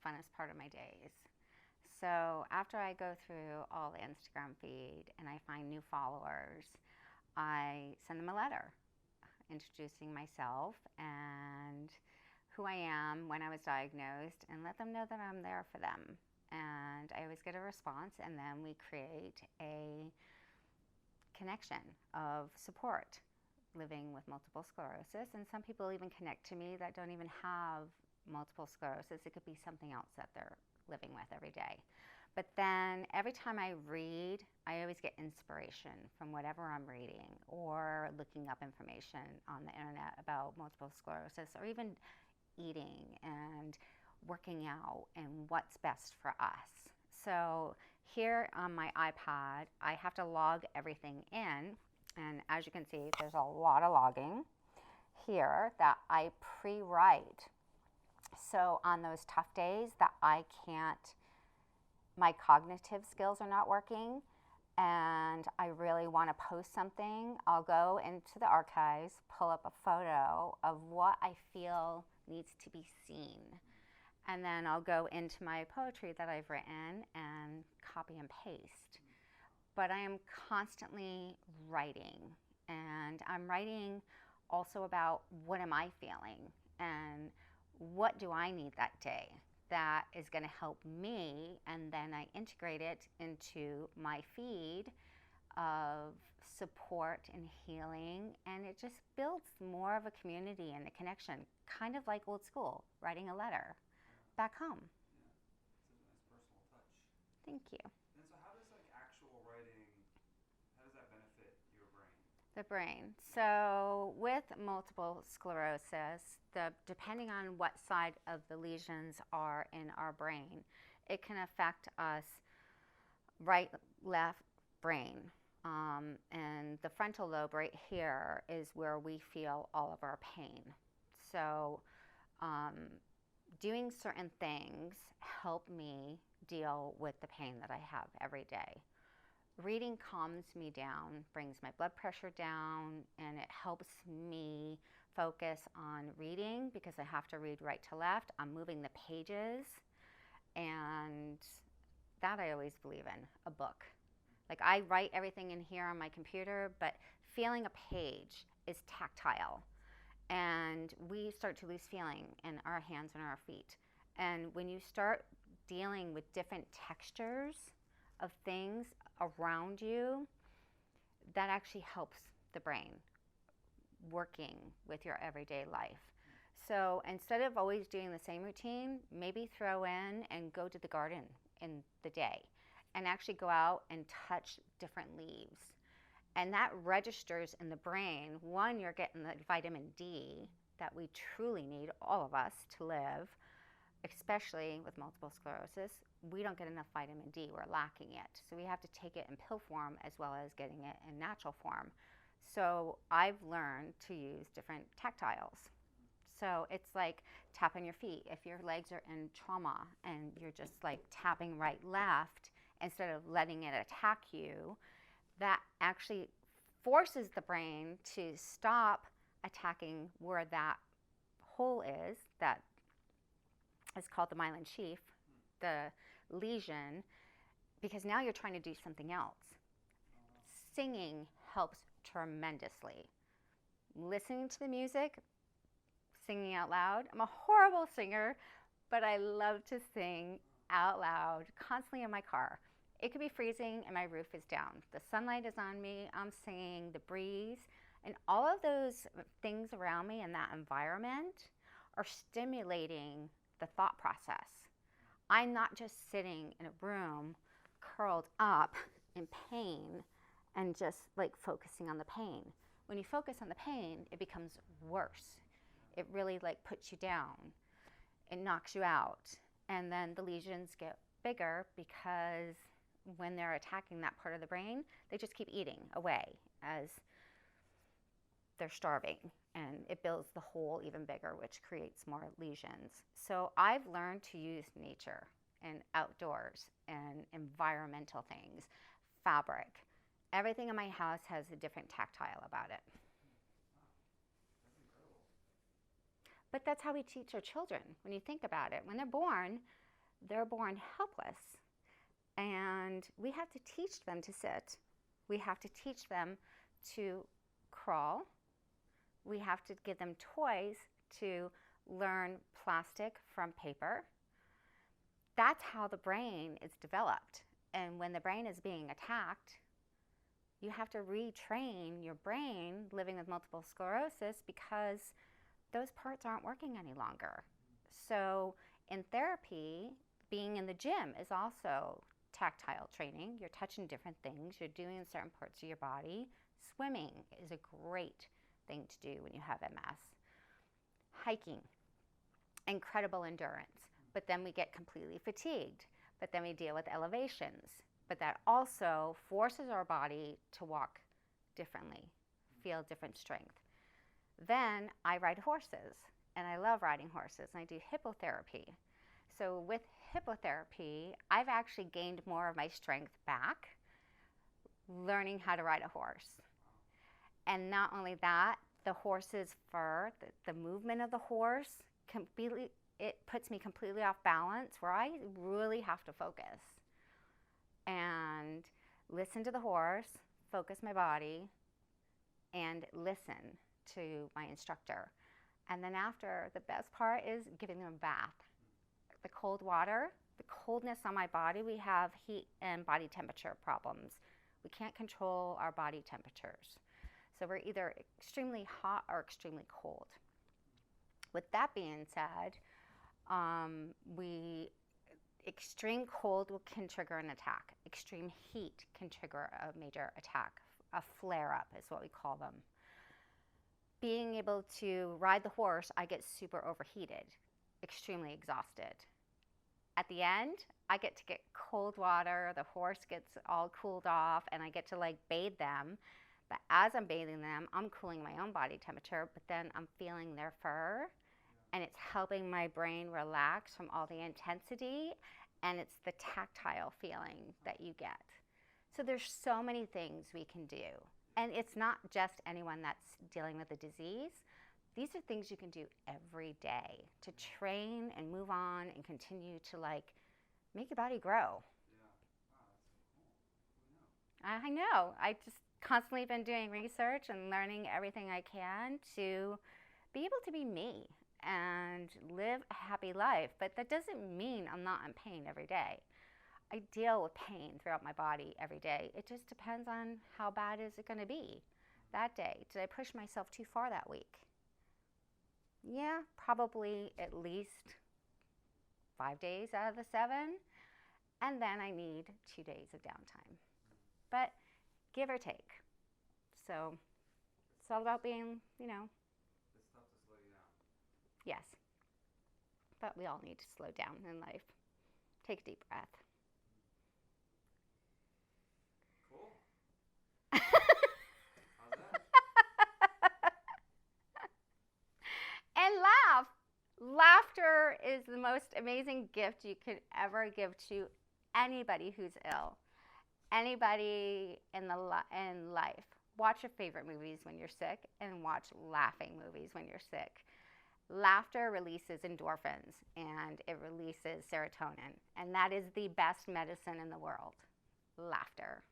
funnest part of my days. So after I go through all the Instagram feed and I find new followers, I send them a letter introducing myself and who I am when I was diagnosed and let them know that I'm there for them. And I always get a response, and then we create a connection of support living with multiple sclerosis. And some people even connect to me that don't even have multiple sclerosis. It could be something else that they're living with every day. But then every time I read, I always get inspiration from whatever I'm reading or looking up information on the internet about multiple sclerosis, or even eating and working out and what's best for us. So here on my iPad, I have to log everything in. And as you can see, there's a lot of logging here that I pre-write. So on those tough days that I can't, my cognitive skills are not working, and I really want to post something, I'll go into the archives, pull up a photo of what I feel needs to be seen. And then I'll go into my poetry that I've written and copy and paste. But I am constantly writing, and I'm writing also about what am I feeling and what do I need that day that is going to help me, and then I integrate it into my feed of support and healing, and it just builds more of a community and a connection, kind of like old school, writing a letter back home. Yeah. It's a nice personal touch. Thank you. And so how does like actual writing, how does that benefit your brain? The brain. So with multiple sclerosis, depending on what side of the lesions are in our brain, it can affect us right, left brain. And the frontal lobe right here is where we feel all of our pain. So um, doing certain things help me deal with the pain that I have every day. Reading calms me down, brings my blood pressure down, and it helps me focus on reading because I have to read right to left. I'm moving the pages, and that I always believe in, a book. Like I write everything in here on my computer, but feeling a page is tactile. And we start to lose feeling in our hands and our feet. And when you start dealing with different textures of things around you, that actually helps the brain working with your everyday life. So instead of always doing the same routine, maybe throw in and go to the garden in the day and actually go out and touch different leaves. And that registers in the brain. One, you're getting the vitamin D that we truly need, all of us, to live, especially with multiple sclerosis. We don't get enough vitamin D, we're lacking it. So we have to take it in pill form as well as getting it in natural form. So I've learned to use different tactiles. So it's like tapping your feet. If your legs are in trauma and you're just like tapping right, left, instead of letting it attack you, that actually forces the brain to stop attacking where that hole is, that is called the myelin sheath, the lesion, because now you're trying to do something else. Singing helps tremendously. Listening to the music, singing out loud. I'm a horrible singer, but I love to sing out loud constantly in my car. It could be freezing and my roof is down. The sunlight is on me, I'm singing, the breeze, and all of those things around me in that environment are stimulating the thought process. I'm not just sitting in a room curled up in pain and just like focusing on the pain. When you focus on the pain, it becomes worse. It really like puts you down. It knocks you out. And then the lesions get bigger because when they're attacking that part of the brain, they just keep eating away as they're starving, and it builds the hole even bigger, which creates more lesions. So I've learned to use nature and outdoors and environmental things, fabric. Everything in my house has a different tactile about it. That's incredible. But that's how we teach our children. When you think about it, when they're born, they're born helpless. And we have to teach them to sit. We have to teach them to crawl. We have to give them toys to learn plastic from paper. That's how the brain is developed. And when the brain is being attacked, you have to retrain your brain living with multiple sclerosis because those parts aren't working any longer. So in therapy, being in the gym is also tactile training. You're touching different things. You're doing certain parts of your body. Swimming is a great thing to do when you have MS. Hiking, incredible endurance. But then we get completely fatigued. But then we deal with elevations. But that also forces our body to walk differently, feel different strength. Then I ride horses, and I love riding horses, and I do hippotherapy. So with hippotherapy, I've actually gained more of my strength back learning how to ride a horse. And not only that, the horse's fur, the movement of the horse, it puts me completely off balance where I really have to focus and listen to the horse, focus my body, and listen to my instructor. And then after, the best part is giving them a bath. The cold water, the coldness on my body, we have heat and body temperature problems. We can't control our body temperatures. So we're either extremely hot or extremely cold. With that being said, extreme cold can trigger an attack. Extreme heat can trigger a major attack. A flare-up is what we call them. Being able to ride the horse, I get super overheated, extremely exhausted. At the end, I get to get cold water, the horse gets all cooled off, and I get to bathe them. But as I'm bathing them, I'm cooling my own body temperature, but then I'm feeling their fur, and it's helping my brain relax from all the intensity, and it's the tactile feeling that you get. So there's so many things we can do. And it's not just anyone that's dealing with a disease. These are things you can do every day to train and move on and continue to make your body grow. Yeah. Wow, that's so cool. Who knew? I know. I just constantly been doing research and learning everything I can to be able to be me and live a happy life. But that doesn't mean I'm not in pain every day. I deal with pain throughout my body every day. It just depends on how bad is it going to be that day. Did I push myself too far that week? Yeah, probably at least 5 days out of the 7. And then I need 2 days of downtime. But give or take. So it's all about being, It's tough to slow you down. yes. But we all need to slow down in life. Take a deep breath. Cool. How's that? And laugh. Laughter is the most amazing gift you could ever give to anybody who's ill. Anybody in life. Watch your favorite movies when you're sick and watch laughing movies when you're sick. Laughter releases endorphins and it releases serotonin. And that is the best medicine in the world. Laughter.